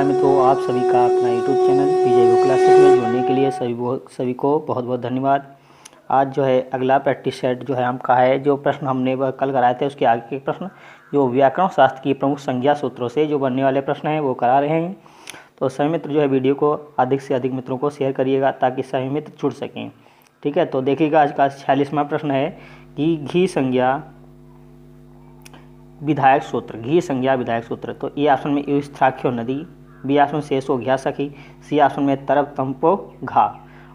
नमस्कार मित्रों, आप सभी का अपना यूट्यूब चैनल विजय बुक क्लासेस में जुड़ने के लिए सभी को बहुत बहुत धन्यवाद। आज जो है अगला प्रैक्टिस सेट जो है हम का है, जो प्रश्न हमने वह कल कराए थे उसके आगे के प्रश्न जो व्याकरण शास्त्र की प्रमुख संज्ञा सूत्रों से जो बनने वाले प्रश्न हैं वो करा रहे हैं। तो सभी मित्र जो है वीडियो को अधिक से अधिक मित्रों को शेयर करिएगा ताकि सभी मित्र जुड़ सकें। ठीक है, तो देखिएगा आज का 46वां प्रश्न है कि घी संज्ञा विधायक सूत्र, घी संज्ञा विधायक सूत्र। तो ए ऑप्शन में युस्थाख्यो नदी, बी ऑप्शन में शेषो घ्या सखी, सी ऑप्शन में तरप तंपो घा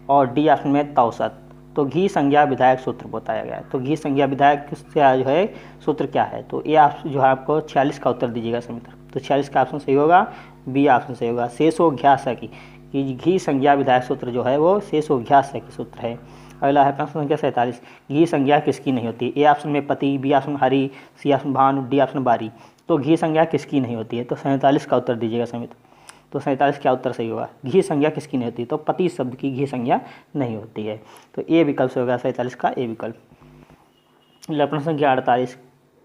और डी ऑप्शन में तौसत। तो घी संज्ञा विधायक सूत्र बताया गया है। तो घी संज्ञा विधायक से जो है सूत्र क्या है, तो ए ऑप्शन जो है आपको 46 का उत्तर दीजिएगा समित्र। तो 46 का ऑप्शन सही होगा, बी ऑप्शन सही होगा शेषो घ्या सखी। कि घी संज्ञा विधायक सूत्र जो है वो शेषो घ्या सखी सूत्र है। अगला है प्रश्न संख्या 47, घी संज्ञा किसकी नहीं होती। ए ऑप्शन में पति, बी ऑप्शन हरि, सी ऑप्शन भानु, डी ऑप्शन बारी। तो घी संज्ञा किसकी नहीं होती है, तो 47 का उत्तर दीजिएगा समित। तो 47 क्या उत्तर सही होगा, घी संज्ञा किसकी नहीं होती, तो पति शब्द की घी संज्ञा नहीं होती है। तो ए विकल्प से होगा 47 का ए विकल्प। प्रश्न संख्या 48,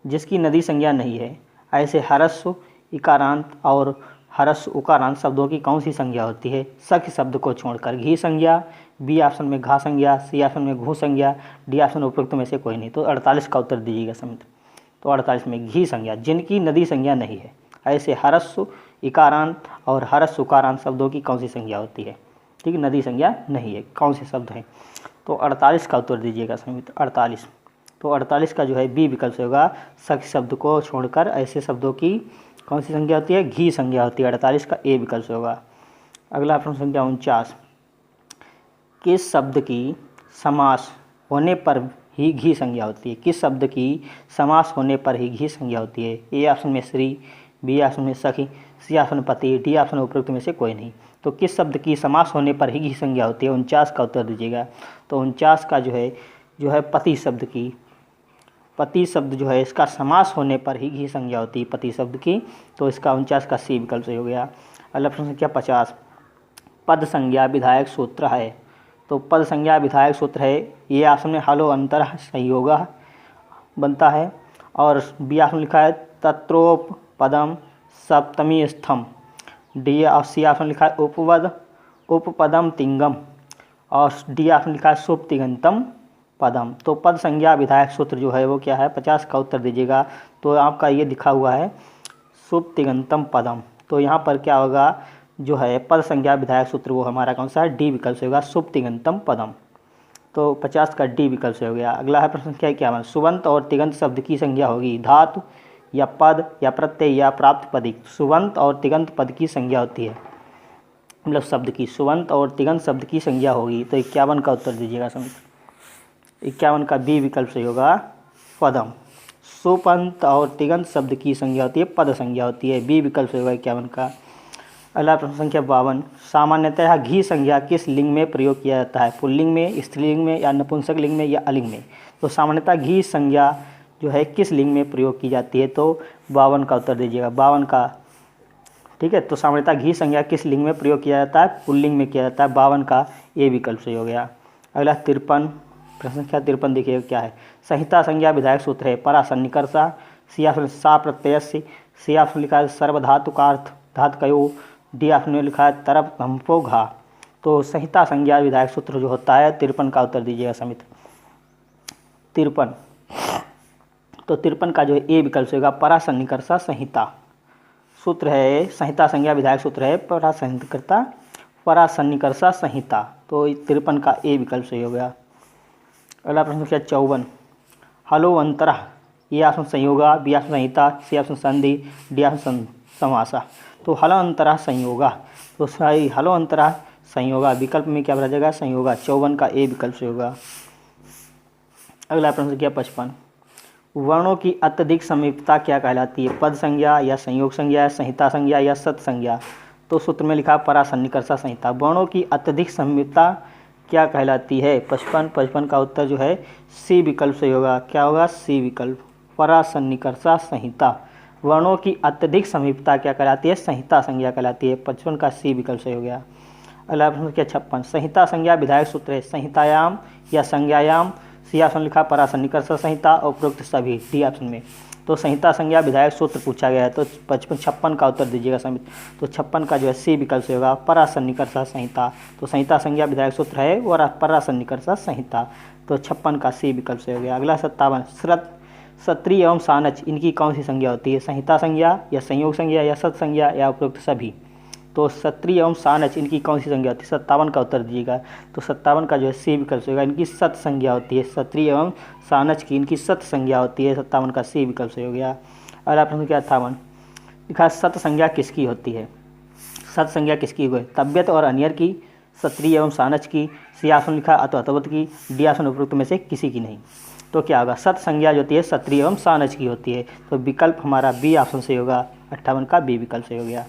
जिसकी नदी संज्ञा नहीं है ऐसे हरस्व इकारांत और हरस्व उकारांत शब्दों की कौन सी संज्ञा होती है सख्य शब्द को छोड़कर। घी संज्ञा, बी ऑप्शन में घा संज्ञा, सी ऑप्शन में घू संज्ञा, डी ऑप्शन उपयुक्त में से कोई नहीं। तो 48 का उत्तर दीजिएगा समित्र। तो 48 में घी संज्ञा, जिनकी नदी संज्ञा नहीं है ऐसे हरस्व इकारांत और हरस्व उकारांत शब्दों की कौन सी संज्ञा होती है। ठीक है, नदी संज्ञा नहीं है, कौन से शब्द हैं। तो 48 का उत्तर दीजिएगा समित्र 48। तो 48 का जो है बी विकल्प से होगा, सख्य शब्द को छोड़कर ऐसे शब्दों की कौन सी संज्ञा होती है, घी संज्ञा होती है। 48 का ए विकल्प से होगा। अगला प्रश्न संख्या 49, किस शब्द की समास होने पर ही घी संज्ञा होती है। किस शब्द की समास होने पर ही घी संज्ञा होती है। ए ऑप्शन में श्री, बी ऑप्शन में सखी, सी ऑप्शन में पति, डी ऑप्शन उपयुक्त में से कोई नहीं। तो किस शब्द की समास होने पर ही घी संज्ञा होती है, 49 का उत्तर दीजिएगा। तो 49 का जो है पति शब्द की, पति शब्द जो है इसका समास होने पर ही घी संज्ञा होती है पति शब्द की। तो इसका 49 का सी विकल्प सही हो गया। अगला प्रश्न संख्या 50, पद संज्ञा विधायक सूत्र है। तो पद संज्ञा विधायक सूत्र है, ये ऑप्शन में हलो अंतर संयोग बनता है और बी ऑप्शन लिखा है तत्रोप पदम सप्तमी स्थम, डी और सी ऑप्शन लिखा है उपवद उपपदम तिंगम और डी ऑप्शन लिखा है शुभ तिगंतम पदम। तो पद संज्ञा विधायक सूत्र जो है वो क्या है, 50 का उत्तर दीजिएगा। तो आपका ये लिखा हुआ है शुभ तिगंतम पदम। तो यहाँ पर क्या होगा, जो है पद संज्ञा विधायक सूत्र वो हमारा कौन सा है, डी विकल्प से होगा, शुभ तिगंतम पदम। तो 50 का डी विकल्प से हो गया। अगला है प्रश्न संख्या 51, सुबंत और तिगंत शब्द की संज्ञा होगी धातु या पद या प्रत्यय या प्राप्त पदिक। सुबंत और तिगंत पद की संज्ञा होती है, मतलब शब्द की सुबंत और तिगंत शब्द की संज्ञा होगी। तो 51 का उत्तर दीजिएगा समित्र। 51 का बी विकल्प से होगा पदम। सुपंत और तिगंत शब्द की संज्ञा होती है पद संज्ञा होती है, बी विकल्प से होगा 51 का। अगला प्रश्न संख्या 52, सामान्यतः घी संज्ञा किस लिंग में प्रयोग किया जाता है, पुल्लिंग में, स्त्रीलिंग में या नपुंसक लिंग में या अलिंग में। तो सामान्यतः घी संज्ञा जो है किस लिंग में प्रयोग की जाती है, तो 52 का उत्तर दीजिएगा, 52 का। ठीक है, तो सामान्यतः घी संज्ञा किस लिंग में प्रयोग किया जाता है, पुल्लिंग में किया जाता है, 52 का ए विकल्प से हो गया। अगला 53, प्रश्न संख्या 53 देखिएगा क्या है, संहिता संज्ञा विधायक सूत्र है परा सन्निकर्षा, सी ऑप्शन सा प्रत्ययस्य, सी ऑप्शन लिखा है सर्वधातुकार्थ धातुकयो, डी ऑप्शन में लिखा है तरप कंपो घा। तो संहिता संज्ञा विधायक सूत्र जो होता है 53 का उत्तर दीजिएगा समित्र 53। तो 53 का जो है ए विकल्प से होगा, परा सन्निकर्षा संहिता सूत्र है, संहिता संज्ञा विधायक सूत्र है परा सन्निकर्षा संहिता। तो 53 का ए विकल्प सही हो गया। अगला प्रश्न संख्या 54, हलो अंतरः, ए ऑप्शन संयोगा, बी ऑप्शन संहिता, सी ऑप्शन संधि, डी ऑप्शन समासा। तो हलो अंतरः संयोगा, तो सही हलो अंतरः संयोगा विकल्प में क्या बचा संयोगा, 54 का ए विकल्प से होगा। अगला प्रश्न संख्या 55, वर्णों की अत्यधिक समीपता क्या कहलाती है, पद संज्ञा या संयोग संज्ञा, संहिता संज्ञा या सत संज्ञा। तो सूत्र में लिखा परा सन्निकर्षा संहिता। वर्णों की अत्यधिक समीपता क्या कहलाती है, 55 का उत्तर जो है सी विकल्प से होगा, क्या होगा सी विकल्प, परा सन्निकर्षा संहिता। वर्णों की अत्यधिक समीपता क्या कहलाती है, संहिता संज्ञा कहलाती है, 55 का सी विकल्प से हो गया। अगला प्रश्न क्या 56, संहिता संज्ञा विधायक सूत्र है संहितायाम या संज्ञायाम, सी ऑप्शन लिखा परा सन्निकर्षा संहिता और उपरोक्त सभी, डी ऑप्शन में। तो संहिता संज्ञा विधायक सूत्र पूछा गया है, तो 56 का उत्तर दीजिएगा समित। तो 56 का जो है सी विकल्प से होगा, परासन्निकर्षा संहिता। तो संहिता संज्ञा विधायक सूत्र है और परासन्निकर्षा संहिता, तो 56 का सी विकल्प से हो गया। अगला 57, श्रत, सत्री एवं सानच इनकी कौन सी संज्ञा होती है? संहिता संज्ञा या संयोग संज्ञा या सत संज्ञा या उपरोक्त सभी? तो सत्री एवं सानच इनकी कौन सी संज्ञा होती है? 57 का उत्तर दीजिएगा। तो 57 का जो है सी विकल्प होगा, इनकी सत संज्ञा होती है। सत्री एवं सानच की इनकी सत संज्ञा होती है, 57 का सी विकल्प से हो गया। अगला प्रश्न क्या 58, लिखा सत संज्ञा किसकी होती है? सत संज्ञा किसकी हुई? तबियत और अनियर की, सत्री एवं सानच की, सी ऑप्शन लिखा अतवत की, डी ऑप्शन उपरोक्त में से किसी की नहीं। तो क्या होगा? सत संज्ञा जो होती है सत्री एवं सानच की होती है, तो विकल्प हमारा बी ऑप्शन से होगा, 58 का बी विकल्प से हो गया।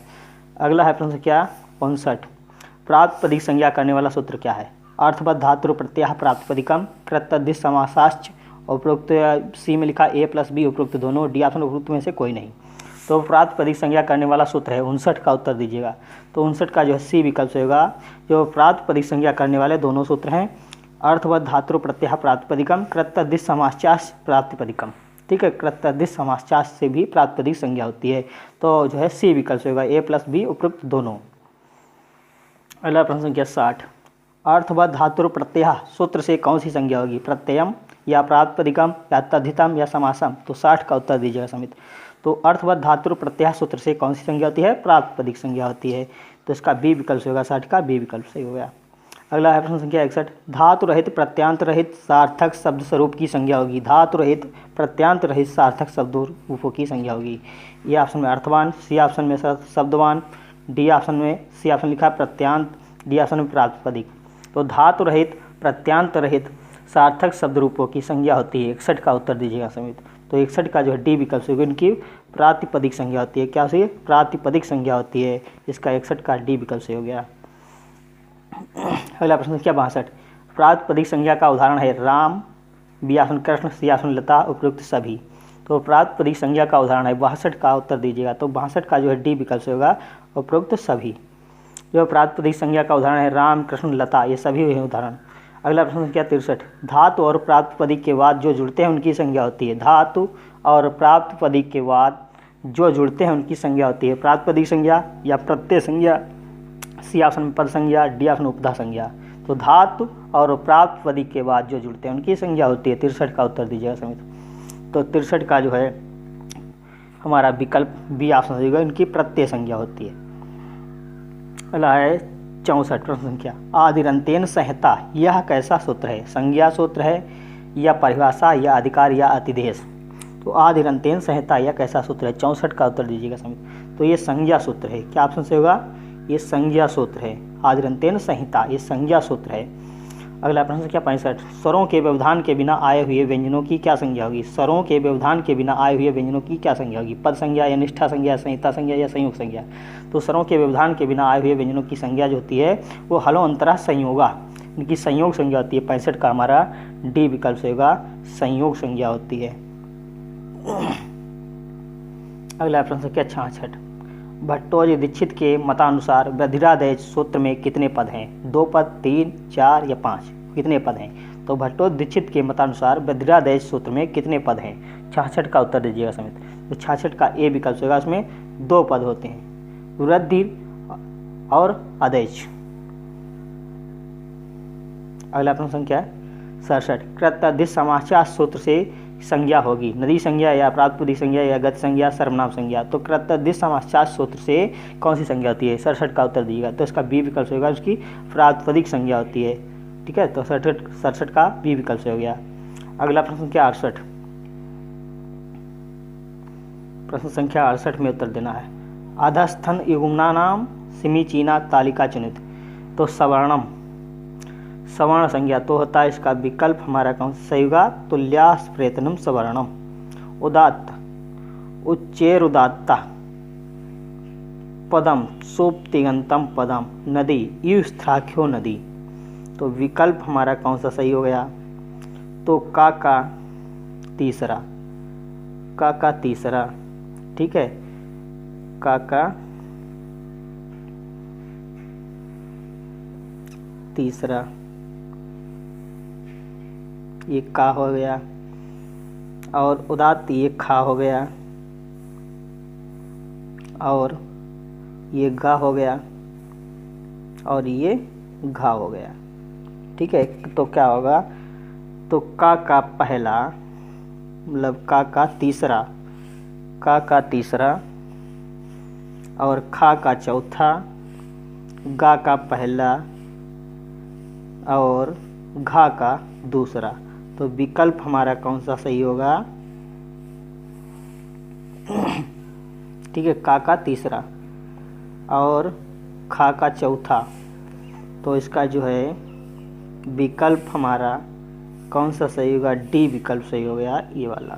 अगला है प्रश्न क्या 59, प्रातिपदिक संज्ञा करने वाला सूत्र क्या है? अर्थवत धातु प्रत्यय प्रातिपदिकम, कृतदिश समासाश्च, उपरोक्त सी में लिखा ए प्लस बी उपरोक्त दोनों, डी ऑप्शन उपरोक्त में से कोई नहीं। तो प्रातिपदिक संज्ञा करने वाला सूत्र है 59 का उत्तर दीजिएगा। तो 59 का जो है सी विकल्प से होगा। जो प्रातिपदिक संज्ञा करने वाले दोनों सूत्र हैं, अर्थवत धातु प्रत्यय प्रातिपदिकम, कृतदिश समासाश्च प्रातिपदिकम। ठीक है, कृतदिश समासाश्च से भी प्रातिपदिक संज्ञा होती है, तो जो है सी विकल्प से होगा, ए प्लस बी उपरोक्त दोनों। अगला प्रश्न संख्या 60, अर्थवत धातु प्रत्यय सूत्र से कौन सी संज्ञा होगी? प्रत्ययम या प्रातिपदिकम या तद्धितम या समासम? तो 60 का उत्तर दीजिएगा समित। तो अर्थवत धातु प्रत्यय सूत्र से कौन सी संज्ञा होती है? प्रातिपदिक संज्ञा होती है, तो इसका बी विकल्प से होगा, 60 का बी विकल्प से हो गया। अगला है प्रश्न संख्या 61, धातु रहित प्रत्यांत रहित सार्थक शब्द स्वरूप की संज्ञा होगी। धातु रहित प्रत्यांत रहित सार्थक शब्द रूपों की संज्ञा होगी। ये ऑप्शन में अर्थवान, सी ऑप्शन में शब्दवान, डी ऑप्शन में सी ऑप्शन लिखा प्रत्यांत, डी ऑप्शन में प्रातिपदिक। तो धातु रहित प्रत्यांत रहित सार्थक शब्द रूपों की संज्ञा होती है, 61 का उत्तर दीजिएगा समित। तो 61 का जो है डी विकल्प से होगी, इनकी प्रातिपदिक संज्ञा होती है। क्या होती है? प्रातिपदिक संज्ञा होती है, इसका 61 का डी विकल्प से हो गया। अगला प्रश्न क्या 62, प्रातिपदिक संज्ञा का उदाहरण है Ram, B option Krishna, C option Lata, उपरोक्त सभी। तो प्रातिपदिक संज्ञा का उदाहरण है 62 का उत्तर दीजिएगा। तो 62 का जो है डी विकल्प से होगा, उपरोक्त सभी। जो प्रातिपदिक संज्ञा का उदाहरण है राम, कृष्ण, लता, ये सभी हैं उदाहरण। अगला प्रश्न क्या 63, धातु और प्रातिपदिक के बाद जो जुड़ते हैं उनकी संज्ञा होती है। धातु और प्रातिपदिक के बाद जो जुड़ते हैं उनकी संज्ञा होती है, प्रातिपदिक संज्ञा या प्रत्यय संज्ञा, सी ऑप्शन में पद संज्ञा, डी ऑप्शन उपधा संज्ञा। तो धातु और प्रातिपदिक के बाद जो जुड़ते हैं उनकी संज्ञा होती है, 63 का उत्तर दीजिएगा समित। तो 63 का जो है हमारा विकल्प बी ऑप्शन होगा, इनकी प्रत्यय संज्ञा होती है। अगला है 64 प्रश्न संख्या, आदिरंतेन संहिता यह कैसा सूत्र है? संज्ञा सूत्र है या परिभाषा या अधिकार या अतिदेश? तो आदिरंतेन संहिता यह कैसा सूत्र है? 64 का उत्तर दीजिएगा समित। तो ये संज्ञा सूत्र है, क्या ऑप्शन से होगा? ये संज्ञा सूत्र है, आदिरंतेन संहिता ये संज्ञा सूत्र है। अगला प्रश्न क्या 65, स्वरों के व्यवधान के बिना आए हुए व्यंजनों की क्या संज्ञा होगी? स्वरों के व्यवधान के बिना आए हुए व्यंजनों की क्या संज्ञा होगी? पद संज्ञा या निष्ठा संज्ञा, संहिता संज्ञा या संयोग संज्ञा? तो स्वरों के व्यवधान के बिना आए हुए व्यंजनों की संज्ञा जो होती है वो हलो अंतरा संयोगा, इनकी संयोग संज्ञा होती है। 65 का हमारा डी विकल्प से होगा, संयोग संज्ञा होती है। अगला प्रश्न क्या 66, भट्टोजी दीक्षित के मतानुसार वृद्धिरादेश सूत्र में कितने पद हैं? 2 पद, 3, 4 या 5? कितने पद हैं? तो भट्टोजी दीक्षित के मतानुसार वृद्धिरादेश सूत्र में कितने पद हैं? 66 का उत्तर दीजिएगा समित। तो 66 का ए विकल्प होगा, उसमें 2 पद होते हैं, वृद्धि और आदेश। अगला प्रश्न संख्या 67, कृतदिश समाचार सूत्र से संज्ञा होगी। नदी संज्ञा या प्रातिपदिक संज्ञा या गति संज्ञा, सर्वनाम संज्ञा? तो कृतदिश समाचार सूत्र से कौन सी संज्ञा होती है? 67 का उत्तर दीजिएगा। तो इसका बी विकल्प होगा, उसकी प्रातिपदिक संज्ञा होती है। ठीक है, तो 67 का बी विकल्प से हो गया। अगला प्रश्न क्या 68, प्रश्न संख्या 68 में उत्तर देना है। अधस्थन युग्मना नाम समीचीना तालिका चुनित। तो सवर्णम, सवर्ण संज्ञा तो होता है, इसका विकल्प हमारा कौन सा होगा? तुल्यास प्रयत्नम सवर्णम। उदात्त, उच्चेर उदात्ता, पदम सोप्तिगंतम पदम, नदी युस्थ्राख्यो नदी। तो विकल्प हमारा कौन सा सही हो गया? तो का तीसरा, का तीसरा। ठीक है, का तीसरा, ये का हो गया। और उदात्त ये खा हो गया, और ये गा हो गया, और ये घा हो गया। ठीक है, तो क्या होगा, तो का पहला मतलब का तीसरा, का तीसरा, और खा का चौथा, गा का पहला, और घा का दूसरा। तो विकल्प हमारा कौन सा सही होगा? ठीक है, का तीसरा और खा का चौथा। तो इसका जो है विकल्प हमारा कौन सा सही होगा? डी विकल्प सही हो गया, ये वाला।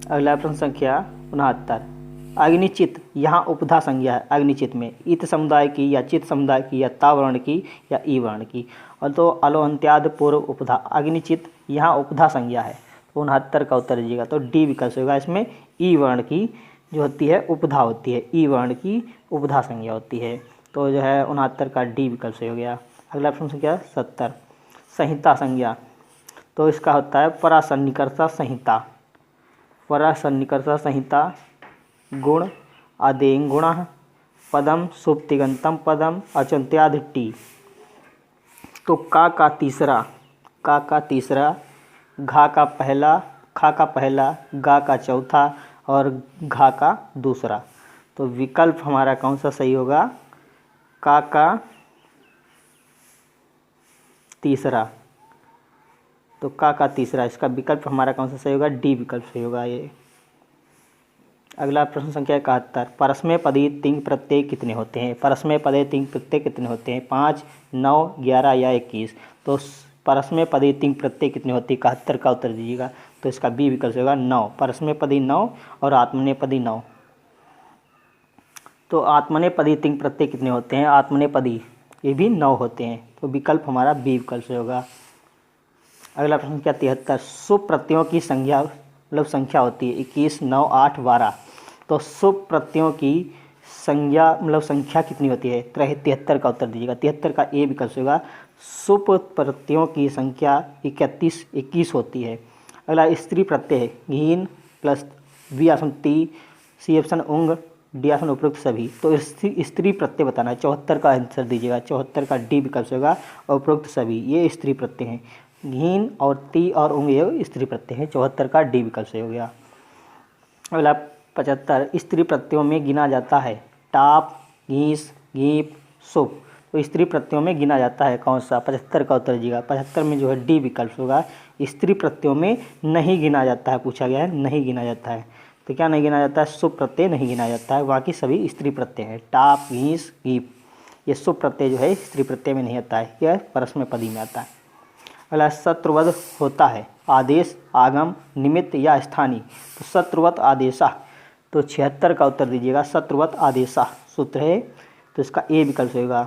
अगला प्रश्न संख्या 69। अग्निचित यहाँ उपधा संज्ञा है। अग्निचित में इत समुदाय की या चित समुदाय की या ता वर्ण की या ई वर्ण की, और तो अलो अंत्याद पूर्व उपधा। अग्निचित यहाँ उपधा संज्ञा है, तो 69 का उत्तर दीजिएगा। तो डी विकल्प होगा। इसमें ई वर्ण की जो होती है उपधा होती है, ई वर्ण की उपधा संज्ञा होती है। तो जो है 69 का डी विकल्प सही हो गया। अगला प्रश्न संख्या 70। संहिता संज्ञा, तो इसका होता है परासन्निकर्षा संहिता। परासन्निकर्षा संहिता गुण आदेंग गुण पदम सुप्तिगंतम पदम अचंत्यादि टी। तो का तीसरा, का तीसरा, घा का पहला, खा का पहला, गा का चौथा, और घा का दूसरा। तो विकल्प हमारा कौन सा सही होगा? का तीसरा। तो का तीसरा, इसका विकल्प हमारा कौन सा सही होगा? डी विकल्प सही होगा ये। अगला प्रश्न संख्या 71। परस्मय पदी तिंग प्रत्यय कितने होते हैं? परस्मय पदे तिंग प्रत्यय कितने होते हैं? 5, 9, 11 या 21। तो परस्मय पदी तिंग प्रत्यय कितने होती है? 71 का उत्तर दीजिएगा। तो इसका बी विकल्प होगा 9। परस्मय पदी 9 और आत्मनेपदी 9। तो आत्मनेपदी तिंग प्रत्यय कितने होते हैं? आत्मनेपदी ये भी 9 होते हैं। तो विकल्प हमारा बी विकल्प से होगा। अगला प्रश्न क्या 73। शुभ प्रत्ययों की संख्या मतलब संख्या होती है 21, 9, 8, 12। तो शुभ प्रत्ययों की संज्ञा मतलब संख्या कितनी होती है? 73 का उत्तर दीजिएगा। 73 का ए विकल्प होगा। शुभ प्रत्ययों की संख्या 21 होती है। अगला स्त्री प्रत्यय है घीन प्लस बी ऑप्शन ती, सी ऑप्शन उंग, डी ऑप्शन उपयुक्त सभी। तो स्त्री प्रत्यय बताना है। 74 का आंसर दीजिएगा। 74 का डी विकल्प होगा। उपयुक्त सभी ये स्त्री प्रत्यय हैं। घीन और ती और उंग ये स्त्री प्रत्यय है। 74 का डी विकल्प से हो गया। अगला 75। स्त्री प्रत्ययों में गिना जाता है टाप, घीस, घीप, सुप। तो स्त्री प्रत्ययों में गिना जाता है कौन सा? 75 का उत्तर दीजिएगा। 75 में जो है डी विकल्प होगा। स्त्री प्रत्ययों में नहीं गिना जाता है, पूछा गया है नहीं गिना जाता है। तो क्या नहीं गिना जाता है? सुप प्रत्यय नहीं गिना जाता है, बाकी सभी स्त्री प्रत्यय हैं। टाप, घीस, घीप ये सुप प्रत्यय जो है स्त्री प्रत्यय में नहीं आता है, यह परस्मैपदी में आता है। अगला शत्रुवध होता है आदेश, आगम, निमित्त या स्थानीय। तो शत्रुवत आदेशा। तो 76 का उत्तर दीजिएगा। शत्रुवत आदेशा सूत्र है, तो इसका ए विकल्प होगा।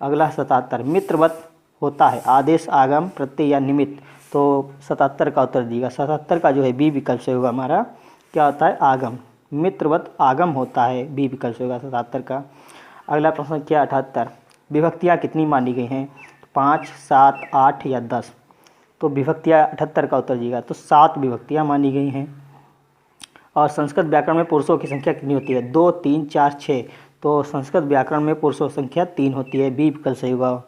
अगला 77। मित्रवत होता है आदेश, आगम, प्रत्यय या निमित्त। तो 77 का उत्तर दीजिएगा। 77 का जो है बी विकल्प से होगा हमारा। क्या होता है? आगम। मित्रवत आगम होता है, बी विकल्प होगा 77 का। अगला प्रश्न क्या 78। विभक्तियाँ कितनी मानी गई हैं? 5, 7, 8 या 10। तो विभक्तियाँ 78 का उत्तर दीजिएगा। तो 7 विभक्तियाँ मानी गई हैं। और संस्कृत व्याकरण में पुरुषों की संख्या कितनी होती है? 2, 3, 4, 6। तो संस्कृत व्याकरण में पुरुषों की संख्या 3 होती है, बी विकल्प से होगा।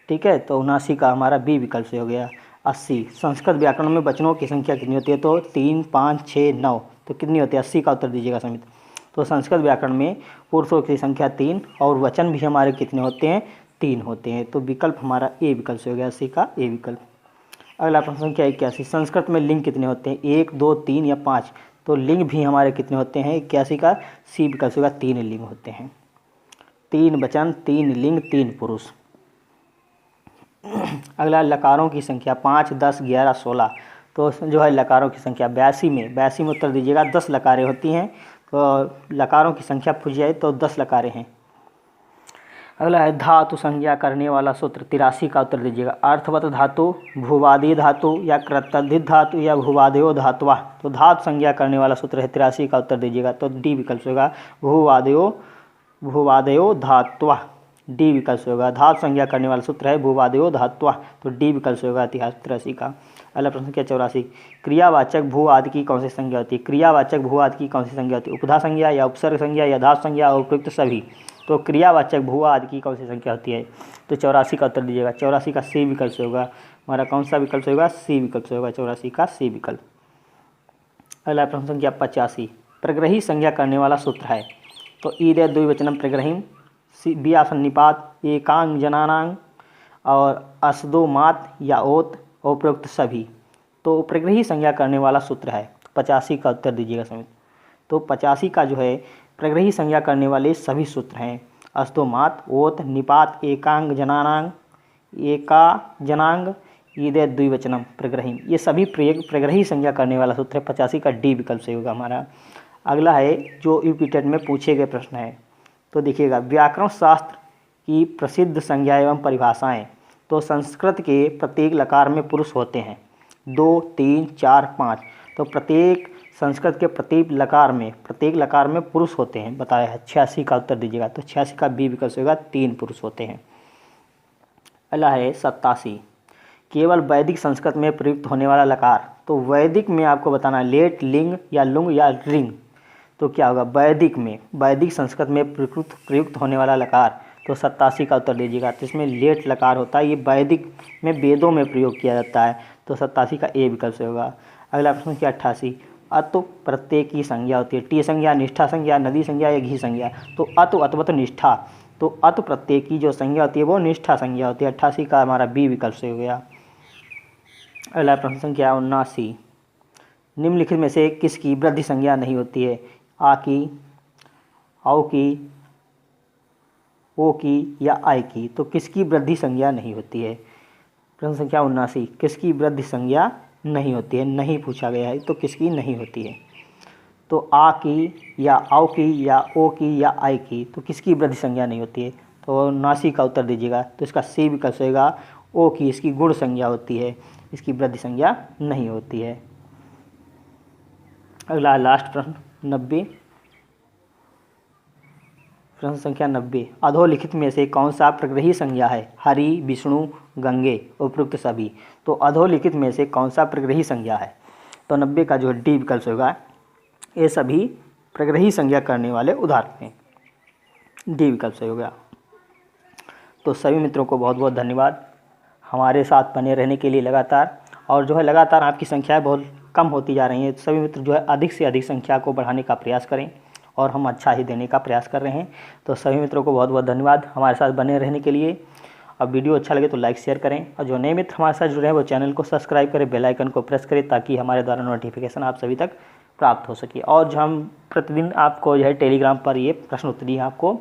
ठीक है, तो 79 का हमारा बी विकल्प से हो गया। 80। संस्कृत व्याकरण में वचनों की संख्या कितनी होती है? तो 3, 5, 6, 9। तो कितनी होती है? 80 का उत्तर दीजिएगा समित। तो संस्कृत व्याकरण में पुरुषों की संख्या 3 और वचन भी हमारे कितने होते हैं? 3 होते हैं। तो विकल्प हमारा ए विकल्प से हो गया। 80 का ए विकल्प। अगला प्रश्न संख्या 81। संस्कृत में लिंग कितने होते हैं? 1, 2, 3 या 5। तो लिंग भी हमारे कितने होते हैं? 81 का सी विकल्प होगा। 3 लिंग होते हैं। 3 वचन, 3 लिंग, 3 पुरुष। अगला लकारों की संख्या 5, 10, 11, 16। तो जो है लकारों की संख्या 82 में उत्तर दीजिएगा। 10 लकारें होती हैं। तो लकारों की संख्या पूछ जाए तो 10 लकारें हैं। अगला है धातु संज्ञा करने वाला सूत्र। 83 का उत्तर दीजिएगा। अर्थवत धातु, भूवादी धातु या कृतधित धातु या भूवादयो धातुवा। तो धातु संज्ञा करने वाला सूत्र है। 83 का उत्तर दीजिएगा। तो डी विकल्प होगा भूवादयो धातुवा। डी विकल्प से होगा। धातु संज्ञा करने वाला सूत्र है भूवादयो धात्वा, तो डी विकल्प से होगा इतिहास 83 का। अगला प्रश्न संख्या 84, क्रियावाचक भू आदि की कौन सी संज्ञा होती है? क्रियावाचक भू आदि की कौन सी संज्ञा होती है? उपधा संज्ञा या उपसर्ग संज्ञा या धातु संज्ञा और उपयुक्त सभी। तो क्रियावाचक भू आदि की कौन सी संख्या होती है? तो 84 का उत्तर दीजिएगा। 84 का सी विकल्प से होगा। हमारा कौन सा विकल्प से होगा? सी विकल्प से होगा। 84 का सी विकल्प। अगला प्रश्न संख्या 85, प्रग्रही संज्ञा करने वाला सूत्र है। तो ईदे द्विवचनम प्रग्रहीम, बी ऑप्शन निपात, एकांग जनानांग और असदो मात या ओत और उपयुक्त सभी। तो प्रग्रही संज्ञा करने वाला सूत्र है। 85 का उत्तर दीजिएगा समित। तो 85 का जो है प्रग्रही संज्ञा करने वाले सभी सूत्र हैं असदो मात, ओत, निपात, एकांग जनानांग, एका जनांग, ईदे द्विवचनम प्रग्रहीम, ये सभी प्रग्रही संज्ञा करने वाला सूत्र है। 85 का डी विकल्प से होगा हमारा। अगला है जो यूपीटेट में पूछे गए प्रश्न है। तो देखिएगा, व्याकरण शास्त्र की प्रसिद्ध संज्ञा एवं परिभाषाएं। तो संस्कृत के प्रत्येक लकार में पुरुष होते हैं 2, 3, 4, 5। तो प्रत्येक संस्कृत के प्रत्येक लकार में पुरुष होते हैं बताया है। 86 का उत्तर दीजिएगा। तो 86 का बी विकल्प से होगा, 3 पुरुष होते हैं। अगला है 87, केवल वैदिक संस्कृत में प्रयुक्त होने वाला लकार। तो वैदिक में आपको बताना लेट, लिंग या लुंग या रिंग। तो क्या होगा? वैदिक संस्कृत में प्रयुक्त होने वाला लकार। तो 87 का उत्तर दीजिएगा। तो इसमें लेट लकार होता है, ये वैदिक में वेदों में प्रयोग किया जाता है। तो 87 का ए विकल्प से होगा। अगला प्रश्न क्या 88, अतु प्रत्यय की संज्ञा होती है। टी संज्ञा, निष्ठा संज्ञा, नदी संज्ञा या घी संज्ञा। तो अतु अथवा निष्ठा। तो अतु प्रत्यय की जो संज्ञा होती है वो निष्ठा संज्ञा होती है। 88 का हमारा बी विकल्प से हो गया। अगला प्रश्न संख्या 79, निम्नलिखित में से किसकी वृद्धि संज्ञा नहीं होती है? आ की, औ की, ओ की या आई की। तो किसकी वृद्धि संज्ञा नहीं होती है? प्रश्न संख्या 79, किसकी वृद्धि संज्ञा नहीं होती है? नहीं पूछा गया है, तो किसकी नहीं होती है? तो आ की या औ की या ओ की या आई की। तो किसकी वृद्धि संज्ञा नहीं होती है? तो 79 का उत्तर दीजिएगा। तो इसका सी विकल्प होगा, ओ की, इसकी गुण संज्ञा होती है, इसकी वृद्धि संज्ञा नहीं होती है। अगला लास्ट प्रश्न 90, प्रश्न संख्या 90, अधोलिखित में से कौन सा प्रग्रही संज्ञा है? हरि, विष्णु, गंगे, उपयुक्त सभी। तो अधोलिखित में से कौन सा प्रग्रही संज्ञा है? तो 90 का जो डी विकल्प होगा। ये सभी प्रग्रही संज्ञा करने वाले उदाहरण हैं। डी विकल्प से होगा। तो सभी मित्रों को बहुत बहुत धन्यवाद हमारे साथ बने रहने के लिए लगातार। और जो है लगातार आपकी संख्याएँ बहुत कम होती जा रही हैं। सभी मित्र जो है अधिक से अधिक संख्या को बढ़ाने का प्रयास करें और हम अच्छा ही देने का प्रयास कर रहे हैं। तो सभी मित्रों को बहुत बहुत धन्यवाद हमारे साथ बने रहने के लिए। अब वीडियो अच्छा लगे तो लाइक शेयर करें, और जो नए मित्र हमारे साथ जुड़े हैं वो चैनल को सब्सक्राइब करें, बेल आइकन को प्रेस करें, ताकि हमारे द्वारा नोटिफिकेशन आप सभी तक प्राप्त हो सके। और जो हम प्रतिदिन आपको जो है टेलीग्राम पर ये प्रश्न उत्तरी आपको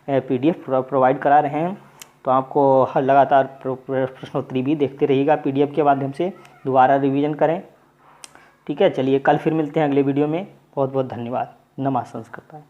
PDF प्रोवाइड करा रहे हैं। तो आपको हर लगातार प्रश्नोत्तरी भी देखते रहिएगा PDF के माध्यम से, दोबारा रिवीजन करें। ठीक है, चलिए कल फिर मिलते हैं अगले वीडियो में। बहुत बहुत धन्यवाद। नमः संस्कृत।